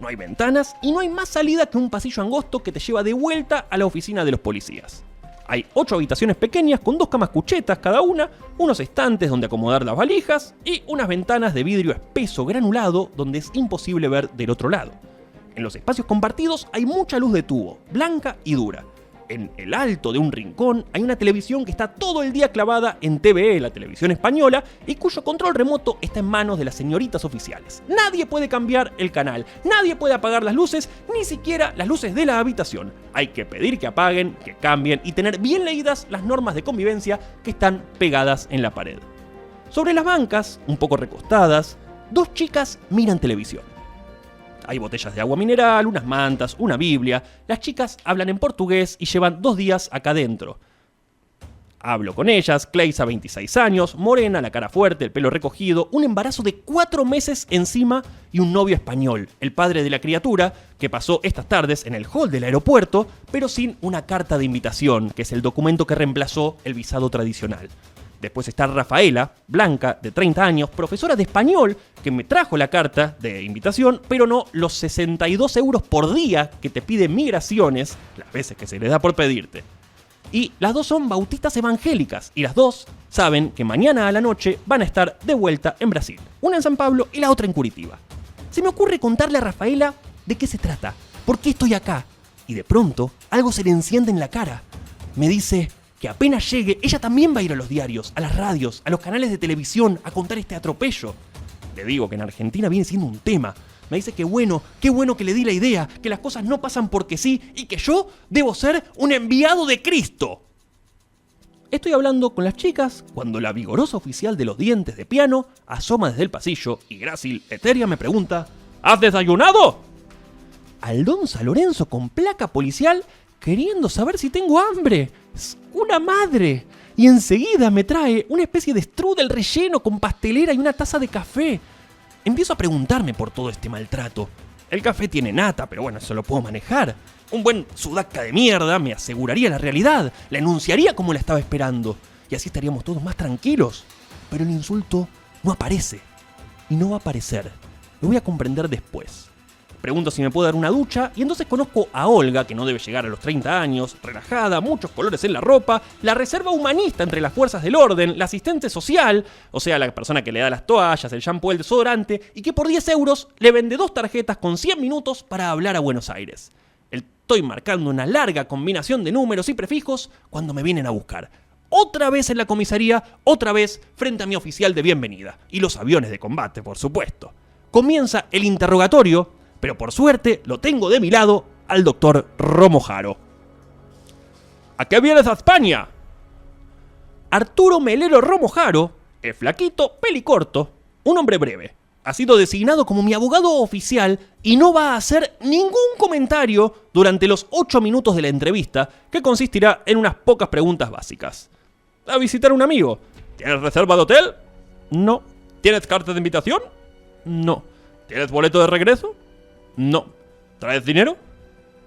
No hay ventanas y no hay más salida que un pasillo angosto que te lleva de vuelta a la oficina de los policías. Hay 8 habitaciones pequeñas con 2 camas cuchetas cada una, unos estantes donde acomodar las valijas y unas ventanas de vidrio espeso granulado donde es imposible ver del otro lado. En los espacios compartidos hay mucha luz de tubo, blanca y dura. En el alto de un rincón hay una televisión que está todo el día clavada en TVE, la televisión española, y cuyo control remoto está en manos de las señoritas oficiales. Nadie puede cambiar el canal, nadie puede apagar las luces, ni siquiera las luces de la habitación. Hay que pedir que apaguen, que cambien y tener bien leídas las normas de convivencia que están pegadas en la pared. Sobre las bancas, un poco recostadas, 2 chicas miran televisión. Hay botellas de agua mineral, unas mantas, una biblia. Las chicas hablan en portugués y llevan 2 días acá dentro. Hablo con ellas, Cleisa 26 años, morena, la cara fuerte, el pelo recogido, un embarazo de 4 meses encima y un novio español, el padre de la criatura, que pasó estas tardes en el hall del aeropuerto, pero sin una carta de invitación, que es el documento que reemplazó el visado tradicional. Después está Rafaela, blanca, de 30 años, profesora de español, que me trajo la carta de invitación, pero no los 62 euros por día que te pide Migraciones, las veces que se les da por pedirte. Y las dos son bautistas evangélicas, y las dos saben que mañana a la noche van a estar de vuelta en Brasil. Una en San Pablo y la otra en Curitiba. Se me ocurre contarle a Rafaela de qué se trata, por qué estoy acá. Y de pronto, algo se le enciende en la cara. Me dice que apenas llegue, ella también va a ir a los diarios, a las radios, a los canales de televisión, a contar este atropello. Le digo que en Argentina viene siendo un tema. Me dice que qué bueno que le di la idea, que las cosas no pasan porque sí y que yo debo ser un enviado de Cristo. Estoy hablando con las chicas cuando la vigorosa oficial de los dientes de piano asoma desde el pasillo y grácil, etérea, me pregunta: ¿has desayunado? Al don San Lorenzo con placa policial queriendo saber si tengo hambre. Es una madre. Y enseguida me trae una especie de strudel relleno con pastelera y una taza de café. Empiezo a preguntarme por todo este maltrato. El café tiene nata, pero bueno, eso lo puedo manejar. Un buen sudaca de mierda me aseguraría la realidad, la enunciaría como la estaba esperando, y así estaríamos todos más tranquilos. Pero el insulto no aparece, y no va a aparecer. Lo voy a comprender después. Pregunto si me puedo dar una ducha, y entonces conozco a Olga, que no debe llegar a los 30 años, relajada, muchos colores en la ropa, la reserva humanista entre las fuerzas del orden, la asistente social, o sea, la persona que le da las toallas, el shampoo, el desodorante, y que por 10 euros le vende 2 tarjetas con 100 minutos para hablar a Buenos Aires. Estoy marcando una larga combinación de números y prefijos cuando me vienen a buscar. Otra vez en la comisaría, otra vez frente a mi oficial de bienvenida. Y los aviones de combate, por supuesto. Comienza el interrogatorio, pero por suerte lo tengo de mi lado al doctor Romo Jaro. ¿A qué vienes a España? Arturo Melero Romo Jaro es flaquito, pelicorto, un hombre breve. Ha sido designado como mi abogado oficial y no va a hacer ningún comentario durante los 8 minutos de la entrevista, que consistirá en unas pocas preguntas básicas. ¿A visitar a un amigo? ¿Tienes reserva de hotel? No. ¿Tienes carta de invitación? No. ¿Tienes boleto de regreso? No. ¿Traes dinero?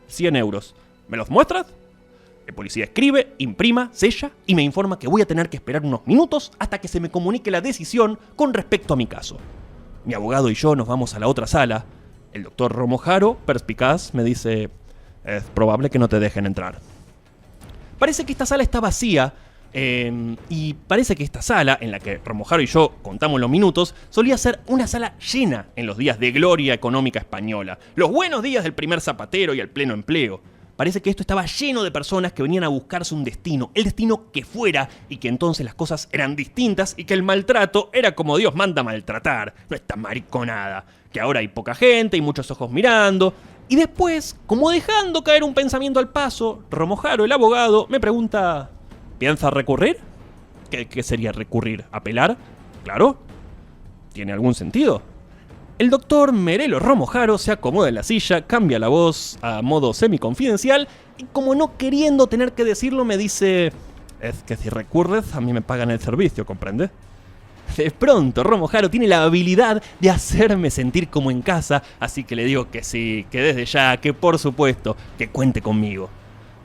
100 euros. ¿Me los muestras? El policía escribe, imprima, sella y me informa que voy a tener que esperar unos minutos hasta que se me comunique la decisión con respecto a mi caso. Mi abogado y yo nos vamos a la otra sala. El doctor Romo Jaro, perspicaz, me dice: es probable que no te dejen entrar. Parece que esta sala está vacía. Y parece que esta sala, en la que Romo Jaro y yo contamos los minutos, solía ser una sala llena en los días de gloria económica española, los buenos días del primer zapatero y el pleno empleo. Parece que esto estaba lleno de personas que venían a buscarse un destino, el destino que fuera, y que entonces las cosas eran distintas y que el maltrato era como Dios manda maltratar, no esta mariconada, que ahora hay poca gente y muchos ojos mirando. Y después, como dejando caer un pensamiento al paso, Romo Jaro, el abogado, me pregunta: ¿piensa recurrir? ¿Qué sería recurrir? ¿Apelar? Claro. ¿Tiene algún sentido? El doctor Merelo Romojaro se acomoda en la silla, cambia la voz a modo semi-confidencial y, como no queriendo tener que decirlo, me dice: es que si recurres a mí me pagan el servicio, ¿comprende? De pronto, Romojaro tiene la habilidad de hacerme sentir como en casa, así que le digo que sí, que desde ya, que por supuesto, que cuente conmigo.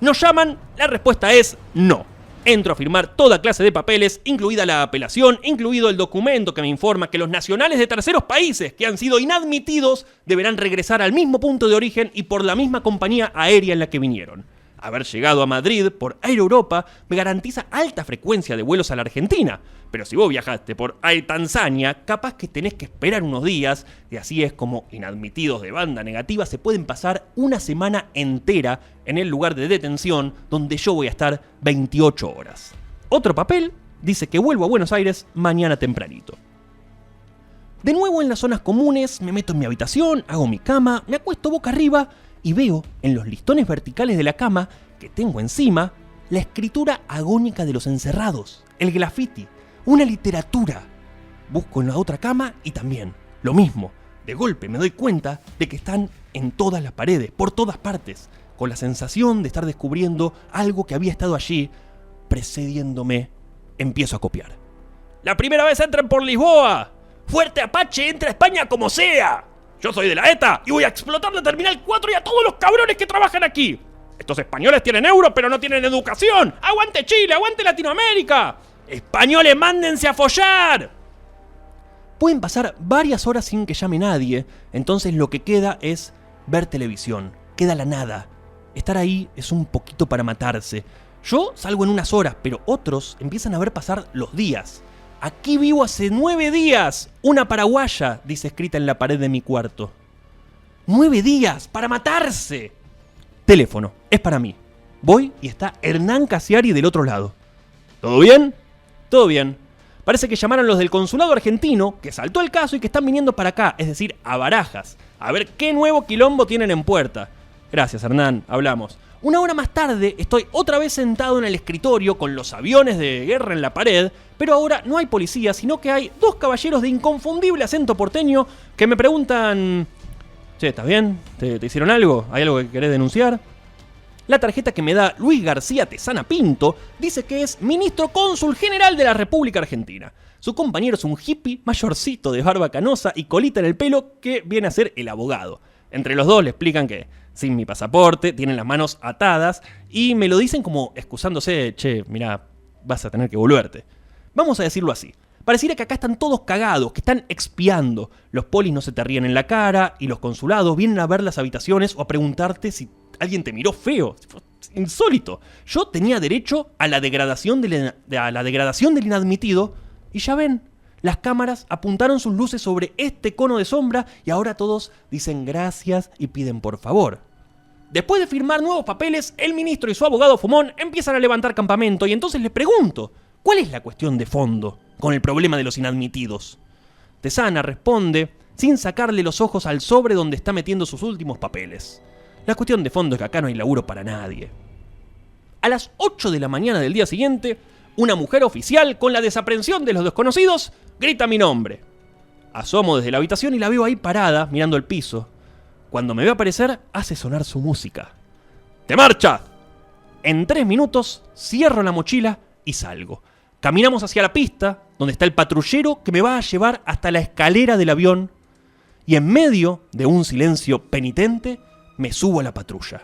¿Nos llaman? La respuesta es no. Entro a firmar toda clase de papeles, incluida la apelación, incluido el documento que me informa que los nacionales de terceros países que han sido inadmitidos deberán regresar al mismo punto de origen y por la misma compañía aérea en la que vinieron. Haber llegado a Madrid por Air Europa me garantiza alta frecuencia de vuelos a la Argentina, pero si vos viajaste por Air Tanzania, capaz que tenés que esperar unos días, y así es como inadmitidos de banda negativa se pueden pasar una semana entera en el lugar de detención donde yo voy a estar 28 horas. Otro papel dice que vuelvo a Buenos Aires mañana tempranito. De nuevo en las zonas comunes, me meto en mi habitación, hago mi cama, me acuesto boca arriba y veo en los listones verticales de la cama que tengo encima la escritura agónica de los encerrados, el graffiti, una literatura. Busco en la otra cama y también, lo mismo. De golpe me doy cuenta de que están en todas las paredes, por todas partes, con la sensación de estar descubriendo algo que había estado allí, precediéndome. Empiezo a copiar. ¡La primera vez entren por Lisboa! ¡Fuerte Apache entra a España como sea! Yo soy de la ETA y voy a explotar la Terminal 4 y a todos los cabrones que trabajan aquí. Estos españoles tienen euro pero no tienen educación. ¡Aguante Chile! ¡Aguante Latinoamérica! ¡Españoles, mándense a follar! Pueden pasar varias horas sin que llame nadie, entonces lo que queda es ver televisión. Queda la nada. Estar ahí es un poquito para matarse. Yo salgo en unas horas, pero otros empiezan a ver pasar los días. Aquí vivo hace 9 días. Una paraguaya, dice escrita en la pared de mi cuarto. 9 días para matarse. Teléfono, es para mí. Voy y está Hernán Casiari del otro lado. ¿Todo bien? Todo bien. Parece que llamaron los del consulado argentino, que saltó el caso y que están viniendo para acá, es decir, a Barajas, a ver qué nuevo quilombo tienen en puerta. Gracias, Hernán, hablamos. Una hora más tarde estoy otra vez sentado en el escritorio con los aviones de guerra en la pared, pero ahora no hay policía, sino que hay 2 caballeros de inconfundible acento porteño que me preguntan: che, ¿estás bien? ¿Te hicieron algo? ¿Hay algo que querés denunciar? La tarjeta que me da Luis García Tesana Pinto dice que es ministro cónsul general de la República Argentina. Su compañero es un hippie mayorcito de barba canosa y colita en el pelo que viene a ser el abogado. Entre los dos le explican que sin mi pasaporte, tienen las manos atadas y me lo dicen como excusándose: che, mirá, vas a tener que volverte. Vamos a decirlo así. Pareciera que acá están todos cagados, que están expiando. Los polis no se te ríen en la cara y los consulados vienen a ver las habitaciones o a preguntarte si alguien te miró feo. Insólito. Yo tenía derecho a la degradación del inadmitido y ya ven, las cámaras apuntaron sus luces sobre este cono de sombra y ahora todos dicen gracias y piden por favor. Después de firmar nuevos papeles, el ministro y su abogado fumón empiezan a levantar campamento y entonces les pregunto: ¿cuál es la cuestión de fondo con el problema de los inadmitidos? Tesana responde sin sacarle los ojos al sobre donde está metiendo sus últimos papeles. La cuestión de fondo es que acá no hay laburo para nadie. A las 8 de la mañana del día siguiente, una mujer oficial con la desaprensión de los desconocidos grita mi nombre. Asomo desde la habitación y la veo ahí parada mirando el piso. Cuando me ve aparecer, hace sonar su música. ¡Te marcha! En 3 minutos cierro la mochila y salgo. Caminamos hacia la pista, donde está el patrullero que me va a llevar hasta la escalera del avión. Y en medio de un silencio penitente, me subo a la patrulla.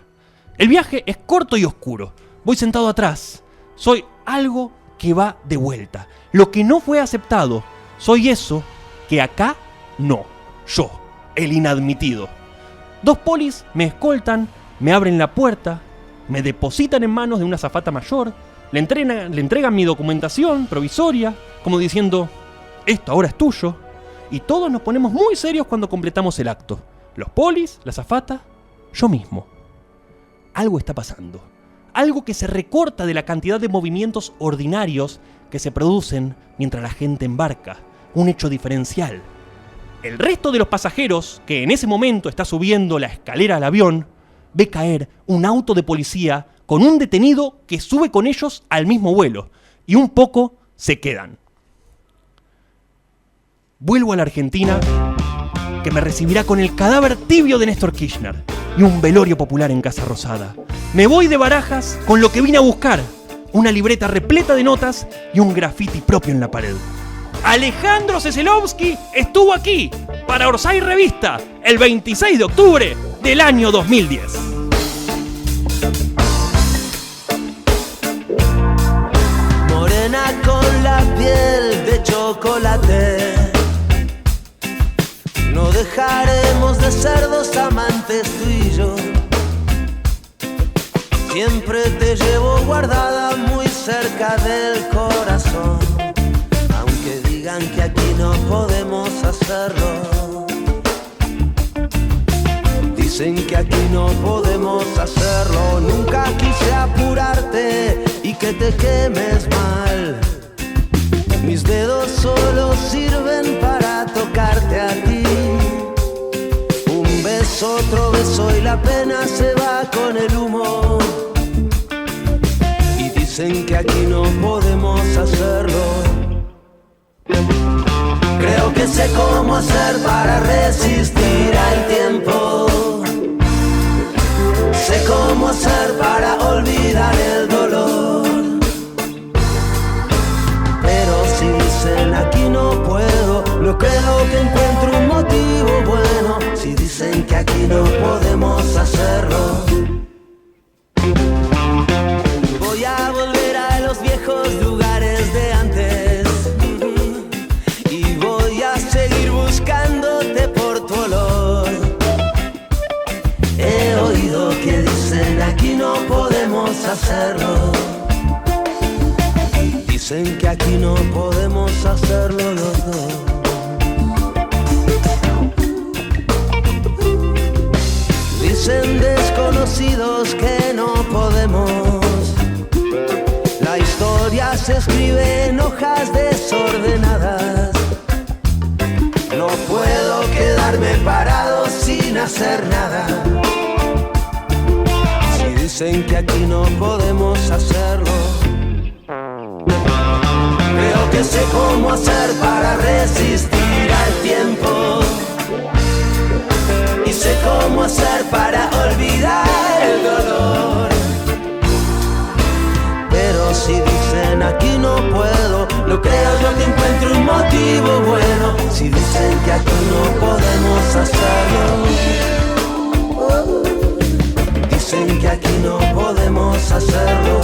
El viaje es corto y oscuro. Voy sentado atrás. Soy algo que va de vuelta. Lo que no fue aceptado. Soy eso que acá no. Yo, el inadmitido. 2 polis me escoltan, me abren la puerta, me depositan en manos de una azafata mayor, le entregan mi documentación provisoria, como diciendo: esto ahora es tuyo. Y todos nos ponemos muy serios cuando completamos el acto. Los polis, la azafata, yo mismo. Algo está pasando. Algo que se recorta de la cantidad de movimientos ordinarios que se producen mientras la gente embarca. Un hecho diferencial. El resto de los pasajeros, que en ese momento está subiendo la escalera al avión, ve caer un auto de policía con un detenido que sube con ellos al mismo vuelo. Y un poco se quedan. Vuelvo a la Argentina que me recibirá con el cadáver tibio de Néstor Kirchner y un velorio popular en Casa Rosada. Me voy de Barajas con lo que vine a buscar, una libreta repleta de notas y un graffiti propio en la pared. Alejandro Seselovsky estuvo aquí para Orsay Revista el 26 de octubre del año 2010. Morena con la piel de chocolate, no dejaremos de ser dos amantes tú y yo. Siempre te llevo guardada muy cerca del corazón, aunque digan que aquí no podemos hacerlo. Dicen que aquí no podemos hacerlo. Nunca quise apurarte y que te quemes mal. Mis dedos solo sirven para tocarte a ti. Un beso, otro beso y la pena se va con el humo. Y dicen que aquí no podemos hacerlo. Creo que sé cómo hacer para resistir al tiempo. Sé cómo hacer para olvidar el dolor. Pero si dicen aquí no puedo, no creo que encuentre un motivo bueno. Si dicen que aquí no podemos hacerlo, voy a volver a los viejos lugares de antes y voy a seguir buscándote por tu olor. He oído que dicen aquí no podemos hacerlo. Dicen que aquí no podemos hacerlo los dos. Dicen desconocidos que no podemos. La historia se escribe en hojas desordenadas. No puedo quedarme parado sin hacer nada. Si dicen que aquí no podemos hacerlo, creo que sé cómo hacer para resistir al tiempo. Y sé cómo hacer para olvidar el dolor. Pero si dicen aquí no puedo, no creo yo que encuentre un motivo bueno. Si dicen que aquí no podemos hacerlo, dicen que aquí no podemos hacerlo.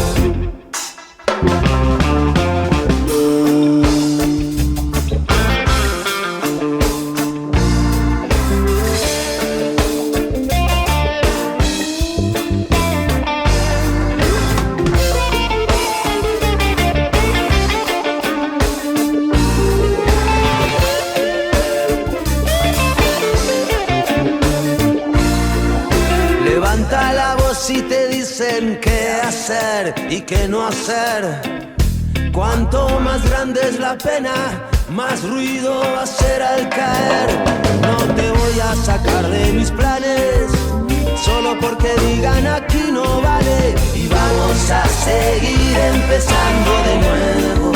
Levanta la voz si te dicen qué hacer y qué no hacer. Cuanto más grande es la pena, más ruido va a hacer al caer. No te voy a sacar de mis planes solo porque digan aquí no vale. Y vamos a seguir empezando de nuevo,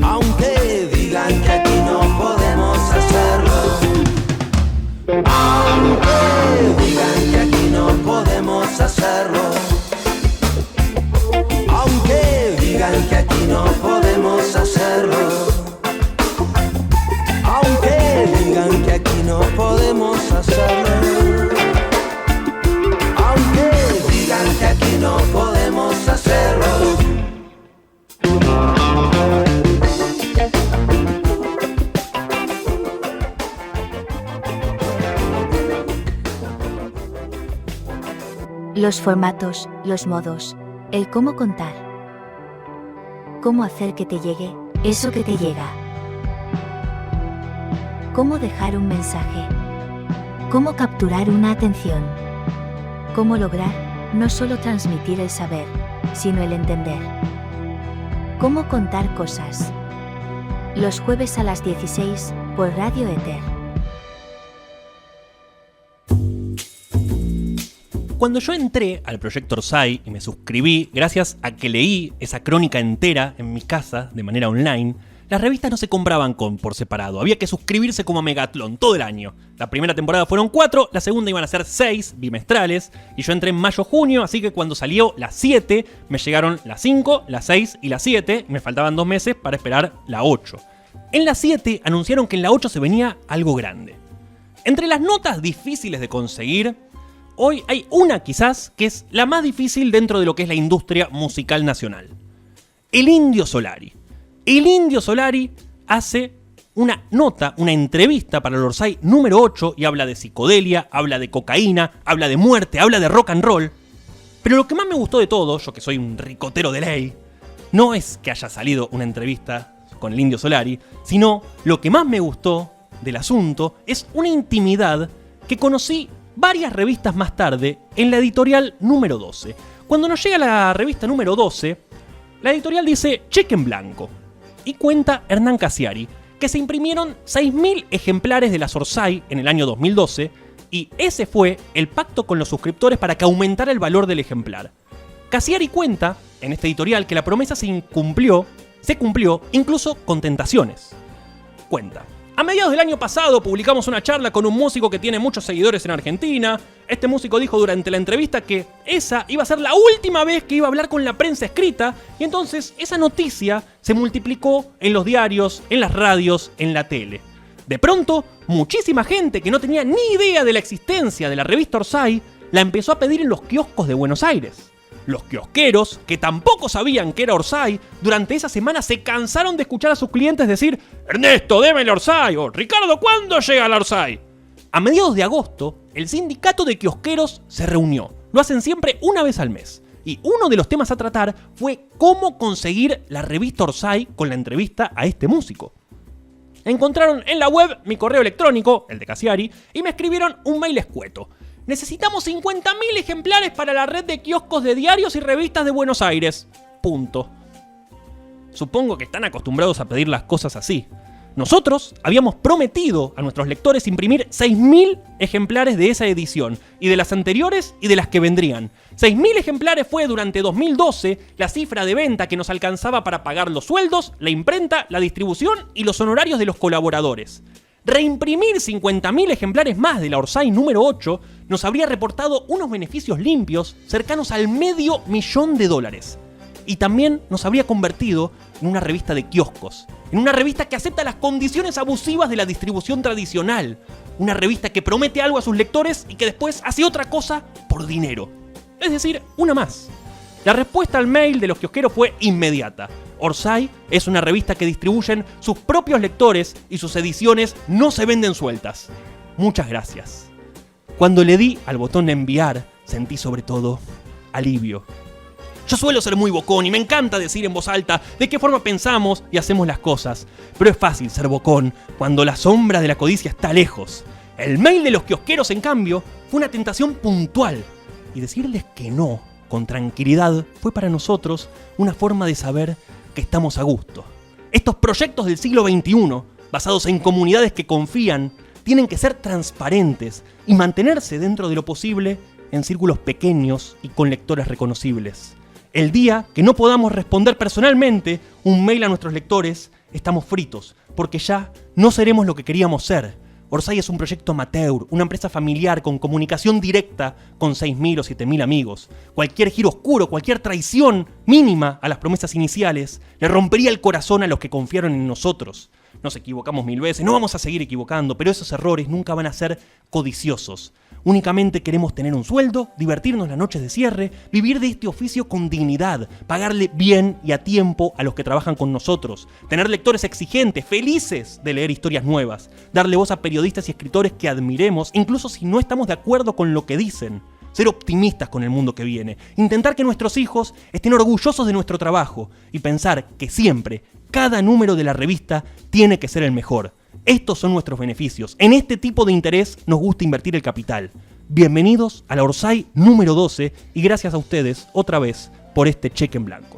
aunque digan que aquí no podemos hacerlo. Aunque digan que aquí no podemos hacerlo. Aunque digan que aquí no podemos hacerlo. Aunque digan que aquí no podemos hacerlo. Aunque digan que aquí no podemos hacerlo. Los formatos, los modos, el cómo contar. Cómo hacer que te llegue eso que te llega. Cómo dejar un mensaje. Cómo capturar una atención. Cómo lograr no solo transmitir el saber, sino el entender. Cómo contar cosas. Los jueves a las 16 por Radio Éter. Cuando yo entré al proyecto Orsay y me suscribí, gracias a que leí esa crónica entera en mi casa de manera online, las revistas no se compraban por separado, había que suscribirse como a Megatlón todo el año. La primera temporada fueron 4, la segunda iban a ser 6 bimestrales, y yo entré en mayo-junio, así que cuando salió la 7, me llegaron la 5, la 6 y la 7, me faltaban 2 meses para esperar la 8. En la 7 anunciaron que en la 8 se venía algo grande. Entre las notas difíciles de conseguir, hoy hay una quizás que es la más difícil dentro de lo que es la industria musical nacional. El Indio Solari. El Indio Solari hace una nota, una entrevista para el Orsay número 8 y habla de psicodelia, habla de cocaína, habla de muerte, habla de rock and roll. Pero lo que más me gustó de todo, yo que soy un ricotero de ley, no es que haya salido una entrevista con el Indio Solari, sino lo que más me gustó del asunto es una intimidad que conocí varias revistas más tarde en la editorial número 12. Cuando nos llega la revista número 12, la editorial dice cheque en blanco. Y cuenta Hernán Casiari que se imprimieron 6.000 ejemplares de las Orsay en el año 2012 y ese fue el pacto con los suscriptores para que aumentara el valor del ejemplar. Casiari cuenta en este editorial que la promesa se cumplió incluso con tentaciones. Cuenta: a mediados del año pasado publicamos una charla con un músico que tiene muchos seguidores en Argentina. Este músico dijo durante la entrevista que esa iba a ser la última vez que iba a hablar con la prensa escrita, y entonces esa noticia se multiplicó en los diarios, en las radios, en la tele. De pronto, muchísima gente que no tenía ni idea de la existencia de la revista Orsay la empezó a pedir en los kioscos de Buenos Aires. Los kiosqueros, que tampoco sabían que era Orsay, durante esa semana se cansaron de escuchar a sus clientes decir «Ernesto, deme el Orsay» o «Ricardo, ¿cuándo llega la Orsay?». A mediados de agosto, el sindicato de kiosqueros se reunió. Lo hacen siempre una vez al mes. Y uno de los temas a tratar fue cómo conseguir la revista Orsay con la entrevista a este músico. Encontraron en la web mi correo electrónico, el de Casiari, y me escribieron un mail escueto. Necesitamos 50.000 ejemplares para la red de kioscos de diarios y revistas de Buenos Aires. Punto. Supongo que están acostumbrados a pedir las cosas así. Nosotros habíamos prometido a nuestros lectores imprimir 6.000 ejemplares de esa edición, y de las anteriores y de las que vendrían. 6.000 ejemplares fue durante 2012 la cifra de venta que nos alcanzaba para pagar los sueldos, la imprenta, la distribución y los honorarios de los colaboradores. Reimprimir 50.000 ejemplares más de la Orsay número 8 nos habría reportado unos beneficios limpios cercanos al $500.000. Y también nos habría convertido en una revista de kioscos, en una revista que acepta las condiciones abusivas de la distribución tradicional, una revista que promete algo a sus lectores y que después hace otra cosa por dinero. Es decir, una más. La respuesta al mail de los kiosqueros fue inmediata. Orsay es una revista que distribuyen sus propios lectores y sus ediciones no se venden sueltas. Muchas gracias. Cuando le di al botón de enviar, sentí sobre todo alivio. Yo suelo ser muy bocón y me encanta decir en voz alta de qué forma pensamos y hacemos las cosas, pero es fácil ser bocón cuando la sombra de la codicia está lejos. El mail de los kiosqueros, en cambio, fue una tentación puntual, y decirles que no, con tranquilidad, fue para nosotros una forma de saber que estamos a gusto. Estos proyectos del siglo XXI, basados en comunidades que confían, tienen que ser transparentes y mantenerse dentro de lo posible en círculos pequeños y con lectores reconocibles. El día que no podamos responder personalmente un mail a nuestros lectores, estamos fritos, porque ya no seremos lo que queríamos ser. Orsay es un proyecto amateur, una empresa familiar con comunicación directa con 6.000 o 7.000 amigos. Cualquier giro oscuro, cualquier traición mínima a las promesas iniciales, le rompería el corazón a los que confiaron en nosotros. Nos equivocamos 1000 veces, no vamos a seguir equivocando, pero esos errores nunca van a ser codiciosos. Únicamente queremos tener un sueldo, divertirnos las noches de cierre, vivir de este oficio con dignidad, pagarle bien y a tiempo a los que trabajan con nosotros, tener lectores exigentes, felices de leer historias nuevas, darle voz a periodistas y escritores que admiremos, incluso si no estamos de acuerdo con lo que dicen, ser optimistas con el mundo que viene, intentar que nuestros hijos estén orgullosos de nuestro trabajo y pensar que siempre, cada número de la revista tiene que ser el mejor. Estos son nuestros beneficios. En este tipo de interés nos gusta invertir el capital. Bienvenidos a la Orsay número 12 y gracias a ustedes otra vez por este cheque en blanco.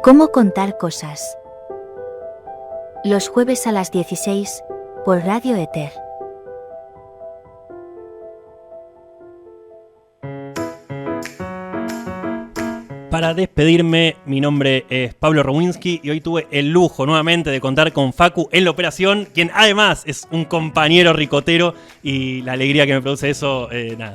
¿Cómo contar cosas? Los jueves a las 16, por Radio Éter. Para despedirme, mi nombre es Pablo Rowinski y hoy tuve el lujo nuevamente de contar con Facu en la operación, quien además es un compañero ricotero y la alegría que me produce eso,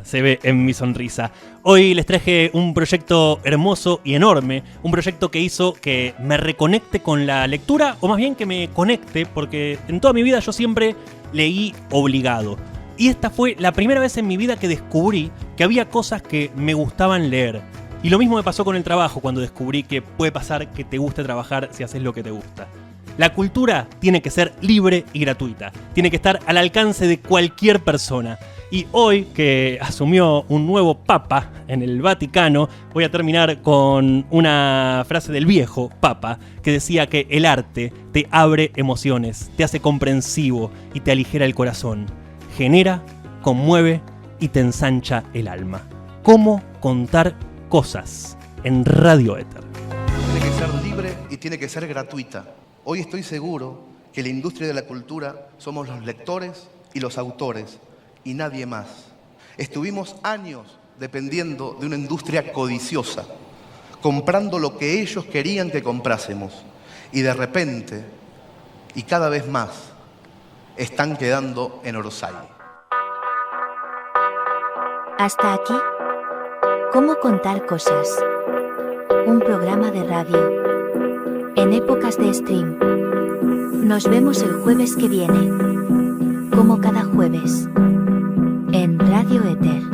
se ve en mi sonrisa. Hoy les traje un proyecto hermoso y enorme, un proyecto que hizo que me reconecte con la lectura, o más bien que me conecte, porque en toda mi vida yo siempre leí obligado. Y esta fue la primera vez en mi vida que descubrí que había cosas que me gustaban leer. Y lo mismo me pasó con el trabajo cuando descubrí que puede pasar que te guste trabajar si haces lo que te gusta. La cultura tiene que ser libre y gratuita. Tiene que estar al alcance de cualquier persona. Y hoy que asumió un nuevo papa en el Vaticano, voy a terminar con una frase del viejo papa que decía que el arte te abre emociones, te hace comprensivo y te aligera el corazón. Genera, conmueve y te ensancha el alma. ¿Cómo contar cosas en Radio Éter? Tiene que ser libre y tiene que ser gratuita. Hoy estoy seguro que la industria de la cultura somos los lectores y los autores y nadie más. Estuvimos años dependiendo de una industria codiciosa, comprando lo que ellos querían que comprásemos y de repente, y cada vez más, están quedando en Orsay. Hasta aquí. ¿Cómo contar cosas? Un programa de radio en épocas de stream. Nos vemos el jueves que viene, como cada jueves, en Radio Éter.